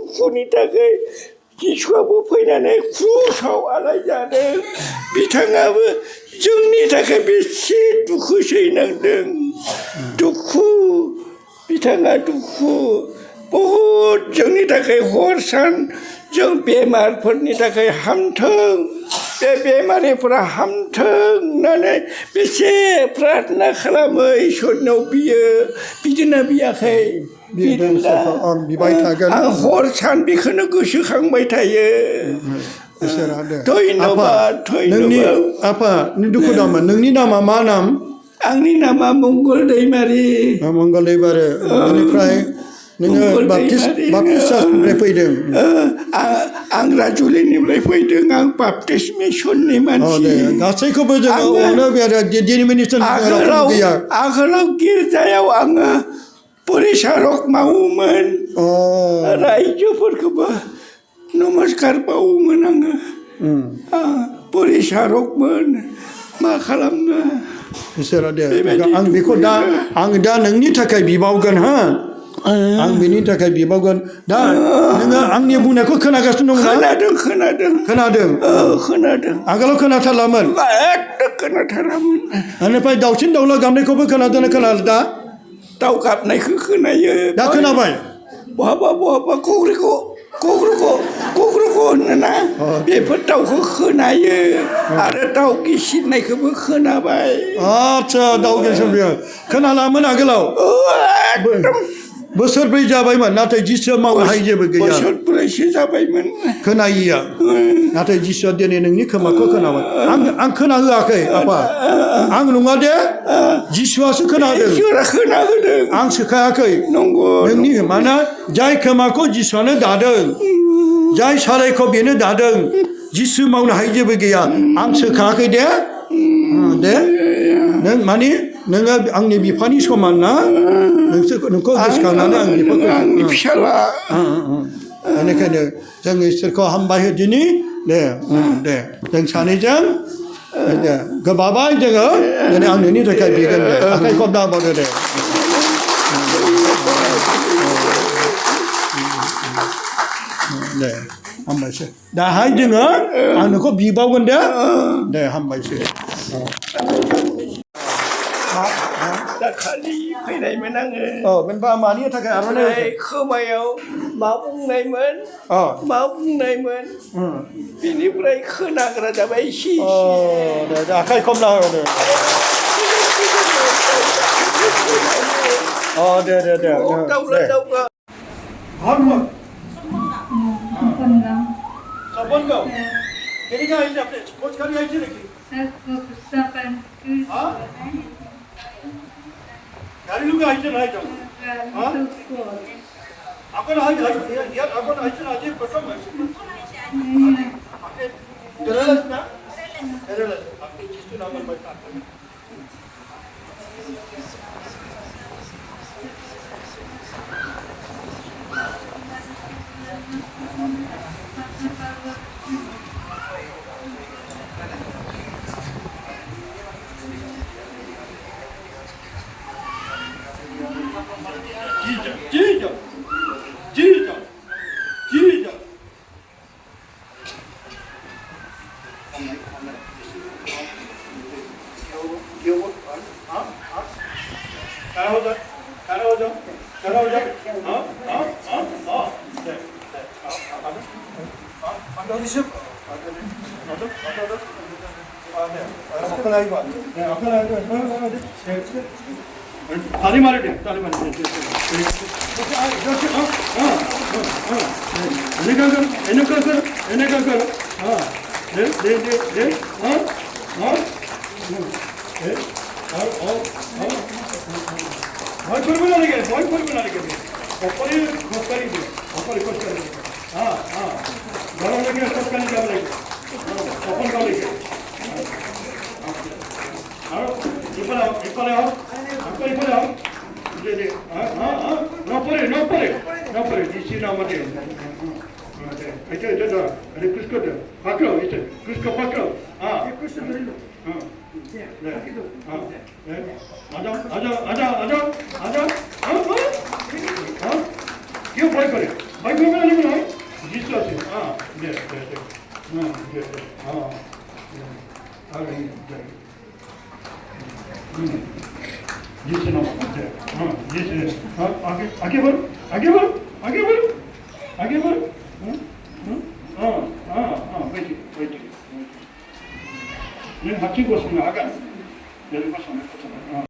दुखुनि थाखाय जिसुआबो फैनानै क्रुसाव आलाय जादों बिथाङाबो जोंनि थाखाय बेसे दुखु सैनांदों दुखु बिथाङा दुखु बहुद जोंनि थाखाय हर सान जों बेमारफोरनि थाखाय हामथों बे बेमारिफोरा हामथों होननानै बेसे प्रार्थना खालामो इसोरनाव बियो बिदिनो बियाखै आं हर सान बेखौनो गोसोखांबाय थायो धन्यबाद धन्यबाद आफा दुखु दामोन नोंनि नामा मा नाम आंनि नामा मंगल दैमारि मंगल दैमारि बेनिफ्राय नोङो बाप्टिस्ट चार्चनिफ्राय फैदों आं राजुलिनिफ्राय फैदों आं बाप्टिस्ट मिसननि मानसि गासैखौबो जोङो अनो डिनोमिनेसन गैया आगोलाव गिर्जायाव आङो परिसारक मावोमोन रायजोफोरखौबो नमस्कार बावोमोन आङो परिसारकमोन मा खालामनो इसोरा दे आं बेखौ आं दा नोंनि थाखाय बिबावगोन हा आं बेनि थाखाय बिबावगोन दा नोङो आंनि बुंनायखौ खोनागासिनो दं खोनादों आगोलाव खोनाथारलामोन खोनाथारामोन बेनिफ्राय दाउसिन दाउला गाबनायखौबो खोनादोंना खोनादों दा दाउ गाबनायखौ खोनायो दा खोनाबाय बहाबा बहाबा कग्रुखौ होनोना बेफोर दाउखौ खोनायो आरो दाउ गिसिरनायखौबो खोनाबाय आदसा दाउ गिसिरनाय खोनालामोन आगोलाव बोसोरब्रै जाबायमोन नाथाय जिसुआ मावनो हायै जेबो गैया बोसोरब्रैसो जाबायमोन खोनायिया नाथाय जिसुआ दिनै नोंनि खोमाखौ खोनाबाय आं खोनाहोआखै आफा आं नङा दे जिसुआसो खोनाहोदों आं सोखायाखै नोंनि माने जाय खोमाखौ जिसुआनो दादों जाय सारायखौ बेनो दादों जिसु मावनो हायै जेबो गैया आं सोखायाखै दे नों माने नोङो आंनि बिफानि समान ना नोंखौ गोसोखांनानै आं बिफाखौ फिसाला बेनिखायनो जों इसोरखौ हामबाय होदिनि दे जों सानैजों गोबाबाय जोङो दिनै आं नोंनि थाखाय बिगोन दे आखाइ खबदा होबावदो दे हामबायसै दाहाय जोङो आं नोंखौ बिबावगोन दे हामबायसै दाखालि फैनायमोन आङो बेनबा मानि थाखाय आर'नाइ खोमायाव मा बुंनायमोन बिनिफ्राय खोनाग्रा जाबाय इसे दे आखाइ खबना होदो दे Sabongaw. Kini nga hindi apne. Coach kami ay sila ki. Ha? Dari lu nga ay sila ay jam. Ha? Ako na ay yan ako na ay sila ay pasam ay. Apne Kerelas na? Kerelas. Apne jistu naman may takpan. Jesus. ताली मारे दे ताली मारे दे इन्हें कर हाँ दे हाँ बहुत फल बना लेंगे ऊपर ही खोज करेंगे हाँ गरम लेके खोज करने का लेंगे ओपन कर लेंगे इपले आओ दे no pare जिसी ना मते ऐसे अरे कुछ कर पकड़ो इसे कुछ को पकड़ो हाँ कुछ धर लो आजा क्यों भाई करे भाई को जिसु আছে দে দে দে দে আরে দে जिसु नाम दे जिसु आगे आगे बढ़ो आगे बढ़ो आगे बढ़ो आगे बढ़ो वेट वेट नहीं हाथी को सुना आगे जल्दी को सुना